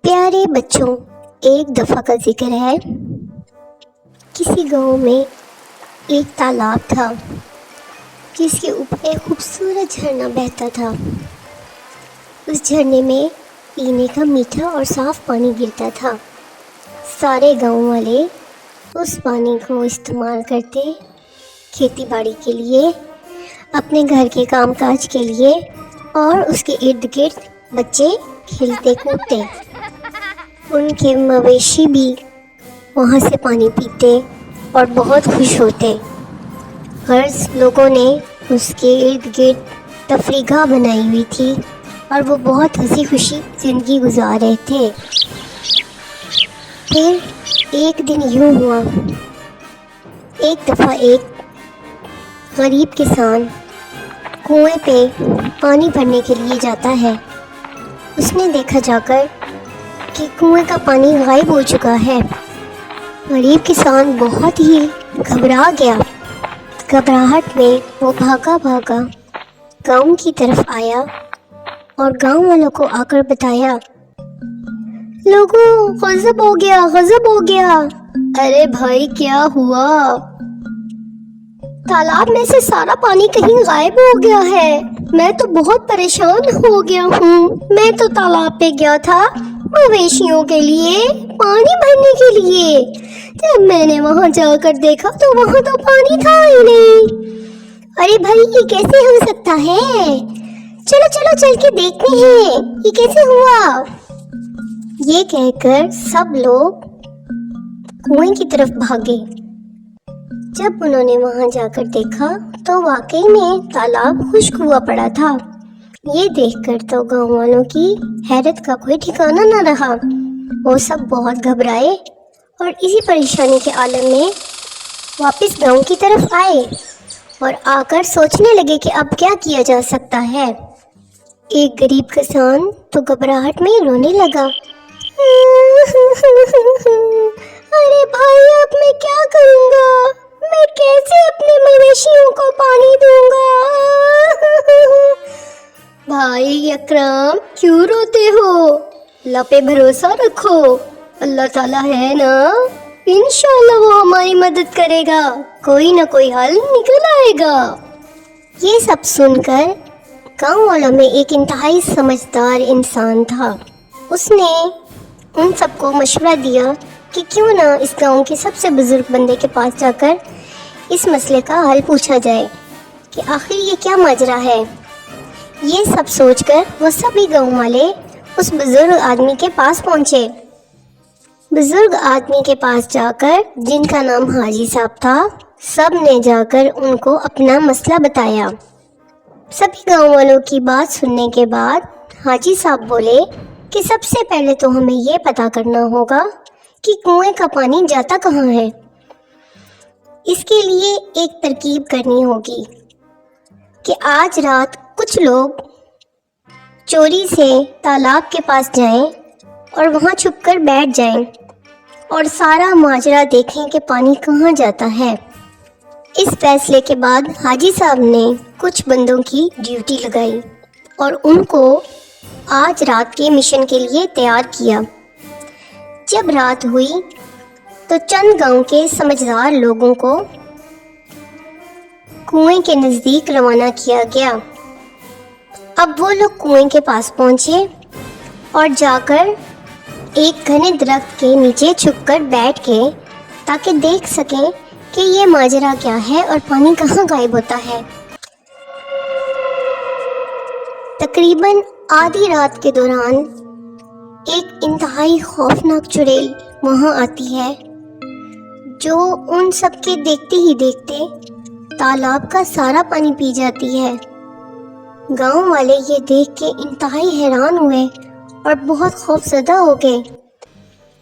پیارے بچوں، ایک دفعہ کا ذکر ہے۔ کسی گاؤں میں ایک تالاب تھا جس کے اوپر ایک خوبصورت جھرنا بہتا تھا۔ اس جھرنے میں پینے کا میٹھا اور صاف پانی گرتا تھا۔ سارے گاؤں والے اس پانی کو استعمال کرتے، کھیتی باڑی کے لیے، اپنے گھر کے کام کاج کے لیے، اور اس کے ارد گرد بچے کھیلتے کودتے۔ ان کے مویشی بھی وہاں سے پانی پیتے اور بہت خوش ہوتے۔ غرض لوگوں نے اس کے ارد گرد تفریح گاہ بنائی ہوئی تھی اور وہ بہت ہنسی خوشی زندگی گزار رہے تھے۔ پھر ایک دن یوں ہوا، ایک دفعہ ایک غریب کسان کنویں پہ پانی بھرنے کے لیے جاتا ہے۔ اس نے دیکھا جا کر کہ کنویں کا پانی غائب ہو چکا ہے۔ غریب کسان بہت ہی گھبرا گیا۔ گھبراہٹ میں وہ بھاگا گاؤں کی طرف آیا اور گاؤں والوں کو آ کر بتایا، لوگوں غضب ہو گیا۔ ارے بھائی کیا ہوا؟ تالاب میں سے سارا پانی کہیں غائب ہو گیا ہے۔ میں تو بہت پریشان ہو گیا ہوں۔ میں تو تالاب پہ گیا تھا مویشیوں کے لیے پانی بھرنے کے لیے۔ جب میں نے وہاں جا کر دیکھا تو وہاں تو پانی تھا ہی نہیں۔ ارے بھائی یہ کیسے ہو سکتا ہے؟ چلو چل کے دیکھتے ہیں یہ کیسے ہوا۔ یہ کہہ کر سب لوگ کنویں کی طرف بھاگے۔ جب انہوں نے وہاں جا کر دیکھا تو واقعی میں تالاب خشک ہوا پڑا تھا۔ یہ دیکھ کر تو گاؤں والوں کی حیرت کا کوئی ٹھکانہ نہ رہا۔ وہ سب بہت گھبرائے اور اسی پریشانی کے عالم میں واپس گاؤں کی طرف آئے اور آ کر سوچنے لگے کہ اب کیا کیا جا سکتا ہے۔ ایک غریب کسان تو گھبراہٹ میں رونے لگا۔ ارے بھائی اب میں کیا کروں گا؟ میں کیسے اپنے مویشیوں کو پانی دوں گا؟ بھائی اکرم کیوں روتے ہو؟ اللہ پہ بھروسہ رکھو، اللہ تعالیٰ ہے نا، انشاءاللہ وہ ہماری مدد کرے گا، کوئی نہ کوئی حل نکل آئے گا۔ یہ سب سن کر گاؤں والوں میں ایک انتہائی سمجھدار انسان تھا۔ اس نے ان سب کو مشورہ دیا کہ کیوں نہ اس گاؤں کے سب سے بزرگ بندے کے پاس جا کر اس مسئلے کا حل پوچھا جائے کہ آخر یہ کیا ماجرا ہے۔ یہ سب سوچ کر وہ سبھی گاؤں والے اس بزرگ آدمی کے پاس پہنچے۔ بزرگ آدمی کے پاس جا کر، جن کا نام حاجی صاحب تھا، سب نے جا کر ان کو اپنا مسئلہ بتایا۔ سبھی گاؤں والوں کی بات سننے کے بعد حاجی صاحب بولے کہ سب سے پہلے تو ہمیں یہ پتہ کرنا ہوگا کہ کنویں کا پانی جاتا کہاں ہے۔ اس کے لیے ایک ترکیب کرنی ہوگی کہ آج رات کچھ لوگ چوری سے تالاب کے پاس جائیں اور وہاں چھپ کر بیٹھ جائیں اور سارا ماجرا دیکھیں کہ پانی کہاں جاتا ہے۔ اس فیصلے کے بعد حاجی صاحب نے کچھ بندوں کی ڈیوٹی لگائی اور ان کو آج رات کے مشن کے لیے تیار کیا۔ جب رات ہوئی تو چند گاؤں کے سمجھدار لوگوں کو کنویں کے نزدیک روانہ کیا گیا۔ اب وہ لوگ کنویں کے پاس پہنچے اور جا کر ایک گھنے درخت کے نیچے چھپ کر بیٹھ گئے تاکہ دیکھ سکیں کہ یہ ماجرا کیا ہے اور پانی کہاں غائب ہوتا ہے۔ تقریباً آدھی رات کے دوران ایک انتہائی خوفناک چڑیل وہاں آتی ہے جو ان سب کے دیکھتے ہی دیکھتے تالاب کا سارا پانی پی جاتی ہے۔ گاؤں والے یہ دیکھ کے انتہائی حیران ہوئے اور بہت خوفزدہ ہو گئے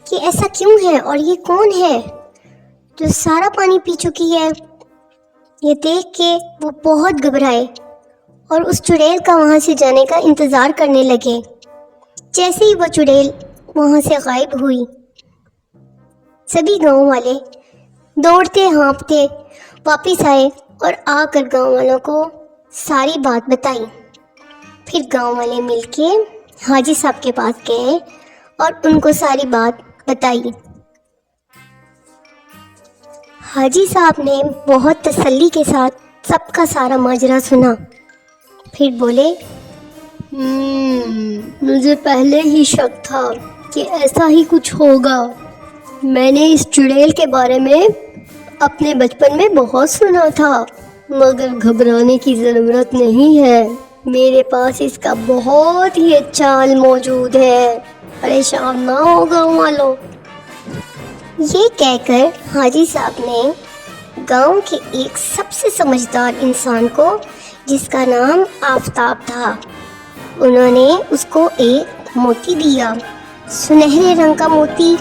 کہ ایسا کیوں ہے اور یہ کون ہے جو سارا پانی پی چکی ہے۔ یہ دیکھ کے وہ بہت گھبرائے اور اس چڑیل کا وہاں سے جانے کا انتظار کرنے لگے۔ جیسے ہی وہ چڑیل وہاں سے غائب ہوئی، سبھی گاؤں والے دوڑتے ہانپتے واپس آئے اور آ کر گاؤں والوں کو ساری بات بتائی۔ پھر گاؤں والے مل کے حاجی صاحب کے پاس گئے اور ان کو ساری بات بتائی۔ حاجی صاحب نے بہت تسلی کے ساتھ سب کا سارا ماجرا سنا، پھر بولے مجھے پہلے ہی شک تھا کہ ایسا ہی کچھ ہوگا۔ میں نے اس چڑیل کے بارے میں اپنے بچپن میں بہت سنا تھا، مگر گھبرانے کی ضرورت نہیں ہے، میرے پاس اس کا بہت ہی اچھا حل موجود ہے، پریشان نہ ہو گاؤں والوں۔ یہ کہہ کر حاجی صاحب نے گاؤں کے ایک سب سے سمجھدار انسان کو، جس کا نام آفتاب تھا، انہوں نے اس کو ایک موتی دیا، سنہرے رنگ کا موتی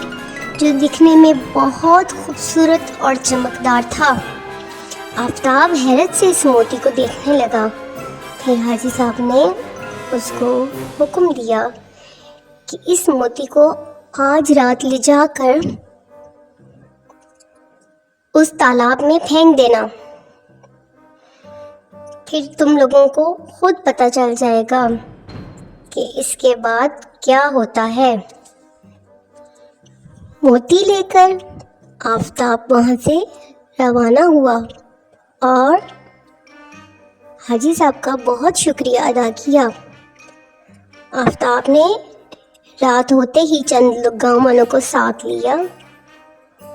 جو دکھنے میں بہت خوبصورت اور چمکدار تھا۔ آفتاب حیرت سے اس موتی کو دیکھنے لگا۔ پھر حاجی صاحب نے اس کو حکم دیا کہ اس موتی کو آج رات لے جا کر اس تالاب میں پھینک دینا، پھر تم لوگوں کو خود پتہ چل جائے گا کہ اس کے بعد کیا ہوتا ہے۔ موتی لے کر آفتاب وہاں سے روانہ ہوا اور حاجی صاحب کا بہت شکریہ ادا کیا۔ آفتاب نے رات ہوتے ہی چند گاؤں والوں کو ساتھ لیا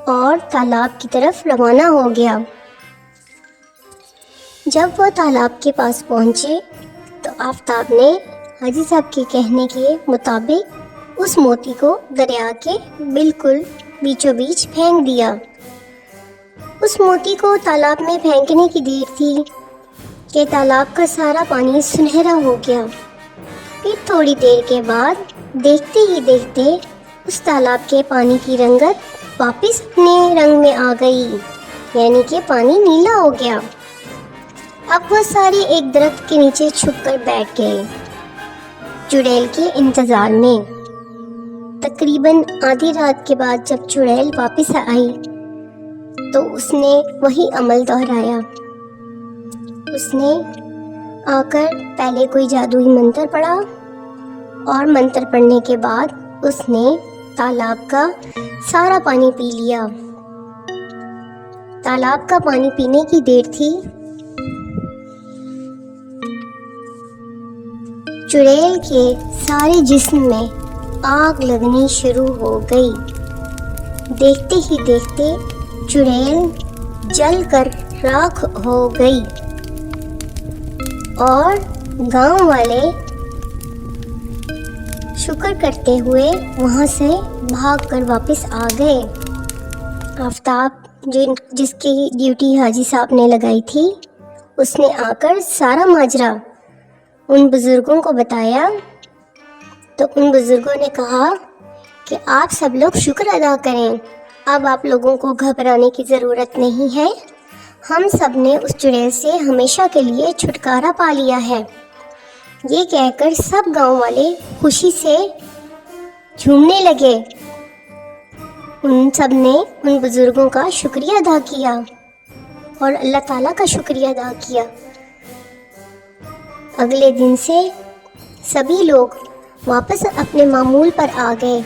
اور تالاب کی طرف روانہ ہو گیا۔ جب وہ تالاب کے پاس پہنچے تو آفتاب نے حاجی صاحب کے کہنے کے مطابق اس موتی کو دریا کے بالکل بیچوں بیچ پھینک دیا۔ اس موتی کو تالاب میں پھینکنے کی دیر تھی کہ تالاب کا سارا پانی سنہرا ہو گیا۔ پھر تھوڑی دیر کے بعد دیکھتے ہی دیکھتے اس تالاب کے پانی کی رنگت واپس اپنے رنگ میں آ گئی، یعنی کہ پانی نیلا ہو گیا۔ اب وہ سارے ایک درخت کے نیچے چھپ کر بیٹھ گئے، چڑیل کے انتظار میں۔ تقریباً آدھی رات کے بعد جب چڑیل واپس آئی تو اس نے وہی عمل دہرایا۔ اس نے آ کر پہلے کوئی جادوئی منتر پڑھا اور منتر پڑھنے کے بعد اس نے تالاب کا سارا پانی پی لیا۔ تالاب کا پانی پینے کی دیر تھی، چڑیل کے سارے جسم میں آگ لگنی شروع ہو گئی۔ دیکھتے ہی دیکھتے چڑیل جل کر راکھ ہو گئی اور گاؤں والے شکر کرتے ہوئے وہاں سے بھاگ کر واپس آ گئے۔ آفتاب جس کی ڈیوٹی حاجی صاحب نے لگائی تھی، اس نے آ کر سارا ماجرا ان بزرگوں کو بتایا تو ان بزرگوں نے کہا کہ آپ سب لوگ شکر ادا کریں، اب آپ لوگوں کو گھبرانے کی ضرورت نہیں ہے، ہم سب نے اس چڑیل سے ہمیشہ کے لیے چھٹکارا پا لیا ہے۔ یہ کہہ کر سب گاؤں والے خوشی سے جھومنے لگے۔ ان سب نے ان بزرگوں کا شکریہ ادا کیا اور اللہ تعالیٰ کا شکریہ ادا کیا۔ اگلے دن سے سبھی لوگ واپس اپنے معمول پر آ گئے۔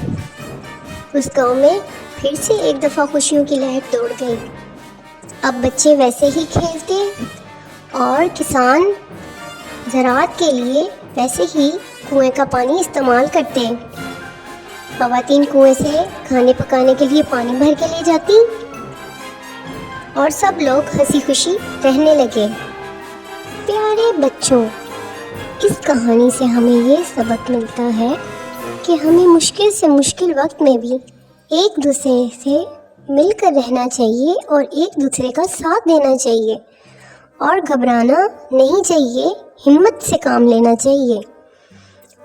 اس گاؤں میں پھر سے ایک دفعہ خوشیوں کی لہر دوڑ گئی۔ اب بچے ویسے ہی کھیلتے اور کسان زراعت کے لیے ویسے ہی کنویں کا پانی استعمال کرتے۔ خواتین کنویں سے کھانے پکانے کے لیے پانی بھر کے لے جاتی اور سب لوگ ہنسی خوشی رہنے لگے۔ پیارے بچوں، اس کہانی سے ہمیں یہ سبق ملتا ہے کہ ہمیں مشکل سے مشکل وقت میں بھی ایک دوسرے سے مل کر رہنا چاہیے اور ایک دوسرے کا ساتھ دینا چاہیے اور گھبرانا نہیں چاہیے، ہمت سے کام لینا چاہیے۔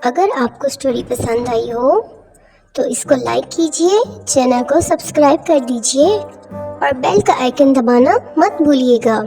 اگر آپ کو سٹوری پسند آئی ہو تو اس کو لائک کیجئے، چینل کو سبسکرائب کر دیجئے اور بیل کا آئیکن دبانا مت بھولیے گا۔